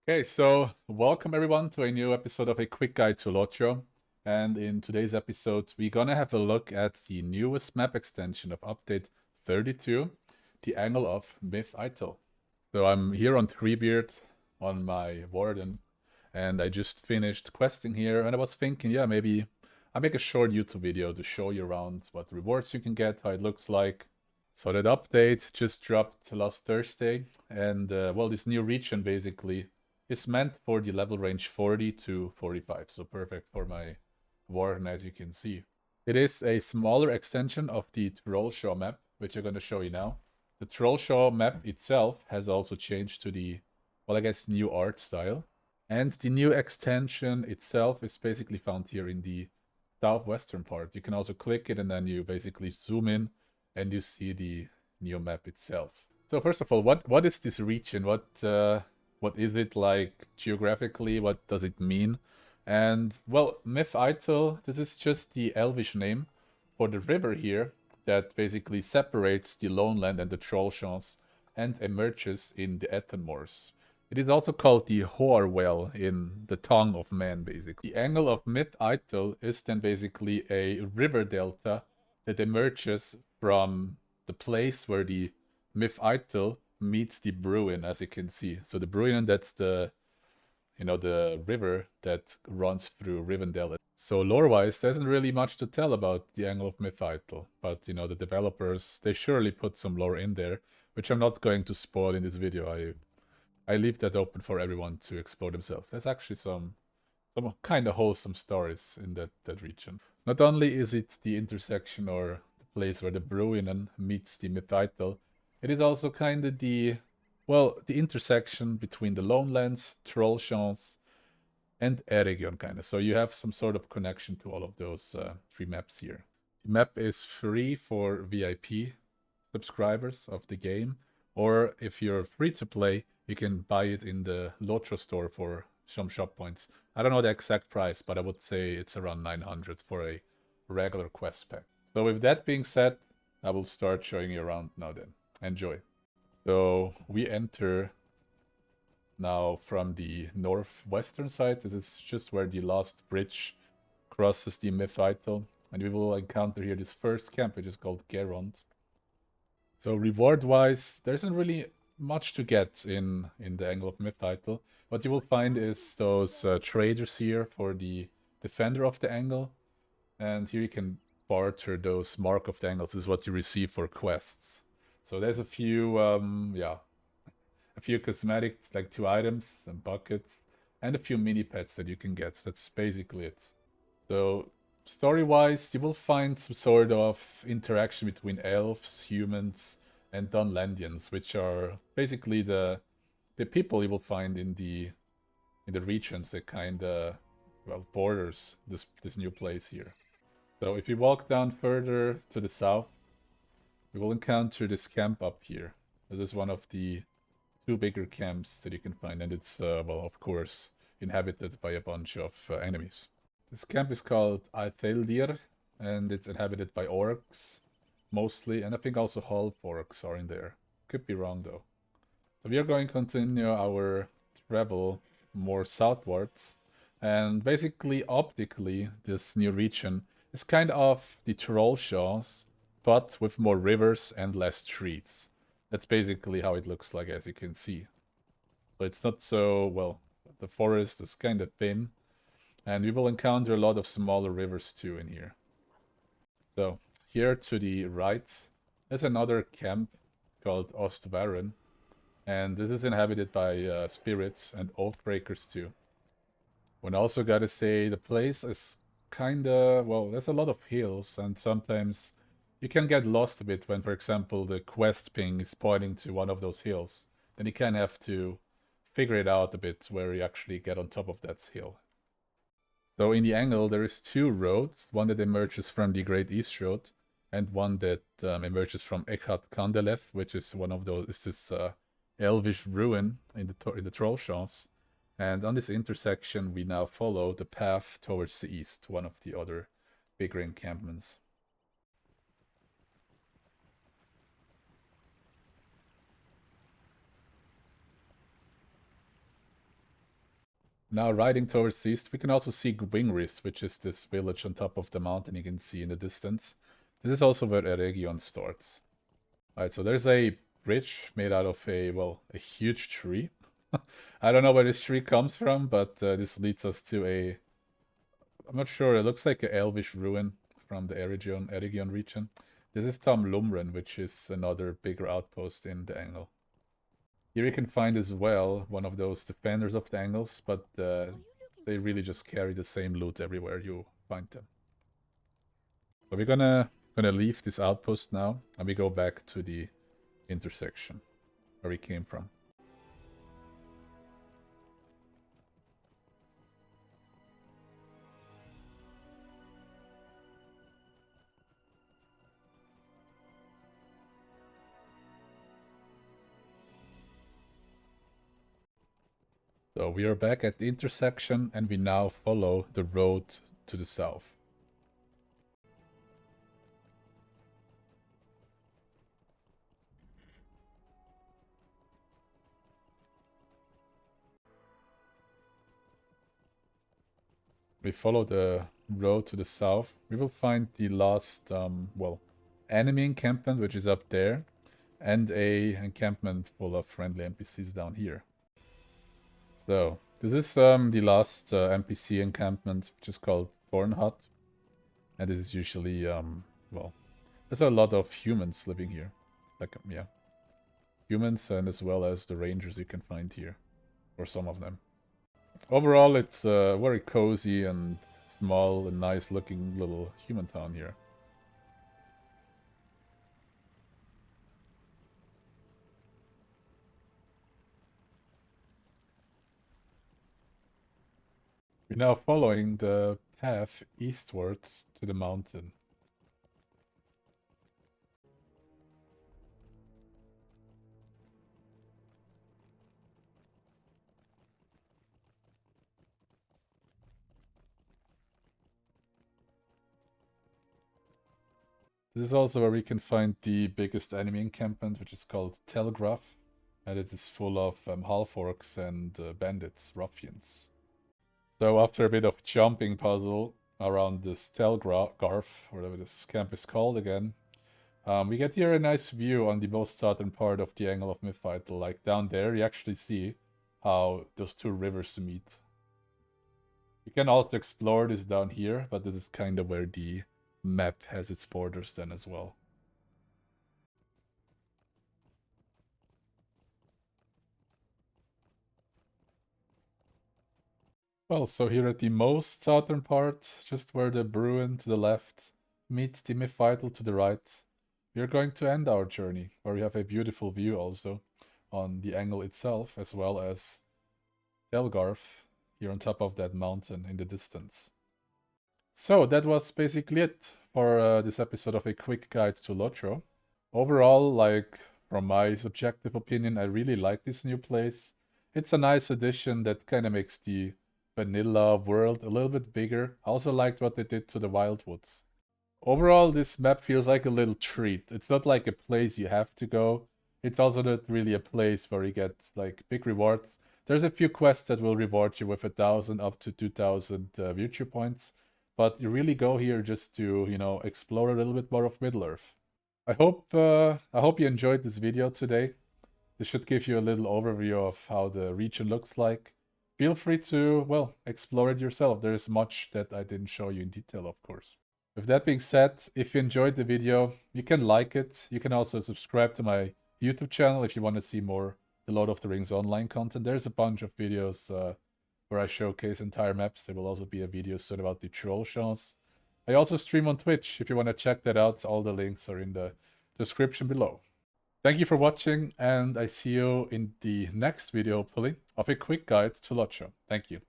Okay, so welcome everyone to a new episode of A Quick Guide to Lotro. And in today's episode, we're gonna have a look at the newest map extension of update 32, the Angle of Mitheithel. So I'm here on Treebeard on my Warden, and I just finished questing here, and I was thinking, yeah, maybe I make a short YouTube video to show you around what rewards you can get, how it looks like. So that update just dropped last Thursday, and well, this new region basically is meant for the level range 40 to 45, so perfect for my Warden, as you can see. It is a smaller extension of the Trollshaw map, which I'm going to show you now. The Trollshaw map itself has also changed to the, well, I guess, new art style. And the new extension itself is basically found here in the southwestern part. You can also click it and then you basically zoom in and you see the new map itself. So first of all, what is this region? What is it like geographically? What does it mean? And well, Mitheithel, this is just the Elvish name for the river here that basically separates the Loneland and the Trollshaws and emerges in the Ettenmoors. It is also called the Horwell in the tongue of man, basically. The angle of Mitheithel is then basically a river delta that emerges from the place where the Mitheithel meets the Bruin, as you can see. So the Bruin, that's the the river that runs through Rivendell. So lore-wise, there isn't really much to tell about the Angle of Mitheithel, but the developers, they surely put some lore in there, which I'm not going to spoil in this video. I leave that open for everyone to explore themselves. There's actually some kind of wholesome stories in that region. Not only is it the intersection or the place where the Bruinen meets the Mitheithel, it is also kind of the intersection between the Lonelands, Trollshaws, and Eregion, kind of. So you have some sort of connection to all of those three maps here. The map is free for VIP subscribers of the game, or if you're free to play, you can buy it in the Lotro store for some shop points. I don't know the exact price, but I would say it's around 900 for a regular quest pack. So with that being said, I will start showing you around now then. Enjoy. So we enter now from the northwestern side. This is just where the last bridge crosses the Mitheithel. And we will encounter here this first camp, which is called Geront. So reward-wise, there isn't really much to get in the Angle of Mitheithel. What you will find is those traders here for the Defender of the Angle. And here you can barter those Mark of the Angles. This is what you receive for quests. So there's a few, a few cosmetics, like 2 items, some buckets, and a few mini pets that you can get. That's basically it. So story-wise, you will find some sort of interaction between elves, humans, and Dunlandians, which are basically the people you will find in the regions that kind of borders this new place here. So if you walk down further to the south, you will encounter this camp up here. This is one of the 2 bigger camps that you can find, and it's well, of course, inhabited by a bunch of enemies. This camp is called Aetheldir, and it's inhabited by orcs, mostly, and I think also half orcs are in there. Could be wrong, though. So we are going to continue our travel more southwards, and basically, optically, this new region is kind of the Trollshaws, but with more rivers and less trees. That's basically how it looks like, as you can see. So it's not so, well, the forest is kind of thin, and we will encounter a lot of smaller rivers too in here. So here to the right, there's another camp called Ostvaron, and this is inhabited by spirits and oathbreakers too. One also gotta say, the place is kinda, well, there's a lot of hills, and sometimes you can get lost a bit when, for example, the quest ping is pointing to one of those hills. Then you kind of have to figure it out a bit where you actually get on top of that hill. So in the angle, there is 2 roads, one that emerges from the Great East Road, and one that emerges from Echat Kandeleth, which is one of those, is this elvish ruin in the Trollshaws. And on this intersection, we now follow the path towards the east, one of the other bigger encampments. Now riding towards the east, we can also see Gwingris, which is this village on top of the mountain you can see in the distance. This is also where Eregion starts. Alright, so there's a bridge made out of a huge tree. I don't know where this tree comes from, but this leads us to a... I'm not sure, it looks like an elvish ruin from the Eregion region. This is Tom Lumren, which is another bigger outpost in the Angle. Here you can find as well one of those defenders of the Angles, but they really just carry the same loot everywhere you find them. So we're gonna leave this outpost now, and we go back to the intersection where we came from. So we are back at the intersection, and we now follow the road to the south. We follow the road to the south. We will find the last, enemy encampment, which is up there, and a encampment full of friendly NPCs down here. So, this is the last NPC encampment, which is called Thorn Hut. And this is usually, there's a lot of humans living here. Like, yeah. Humans, and as well as the rangers you can find here. Or some of them. Overall, it's very cozy and small and nice looking little human town here. We're now following the path eastwards to the mountain. This is also where we can find the biggest enemy encampment, which is called Telgraf, and it is full of half-orcs and bandits, ruffians. So after a bit of jumping puzzle around this Telgraf, whatever this camp is called again, we get here a nice view on the most southern part of the Angle of Mitheithel. Like down there, you actually see how those two rivers meet. You can also explore this down here, but this is kind of where the map has its borders then as well. Well, so here at the most southern part, just where the Bruin to the left meets the Mitheithel to the right, we are going to end our journey, where we have a beautiful view also on the Angle itself, as well as Delgarth here on top of that mountain in the distance. So that was basically it for this episode of a quick guide to Lotro. Overall, like from my subjective opinion, I really like this new place. It's a nice addition that kind of makes the vanilla world a little bit bigger. I also liked what they did to the Wildwoods. Overall, this map feels like a little treat. It's not like a place you have to go. It's also not really a place where you get like big rewards. There's a few quests that will reward you with 1,000 up to 2,000 virtue points. But you really go here just to, you know, explore a little bit more of Middle-earth. I hope you enjoyed this video today. This should give you a little overview of how the region looks like. Feel free to, well, explore it yourself. There is much that I didn't show you in detail, of course. With that being said, if you enjoyed the video, you can like it. You can also subscribe to my YouTube channel if you want to see more The Lord of the Rings online content. There's a bunch of videos where I showcase entire maps. There will also be a video soon about the Trollshaws. I also stream on Twitch. If you want to check that out, all the links are in the description below. Thank you for watching, and I see you in the next video, hopefully, of a quick guide to Lotro. Thank you.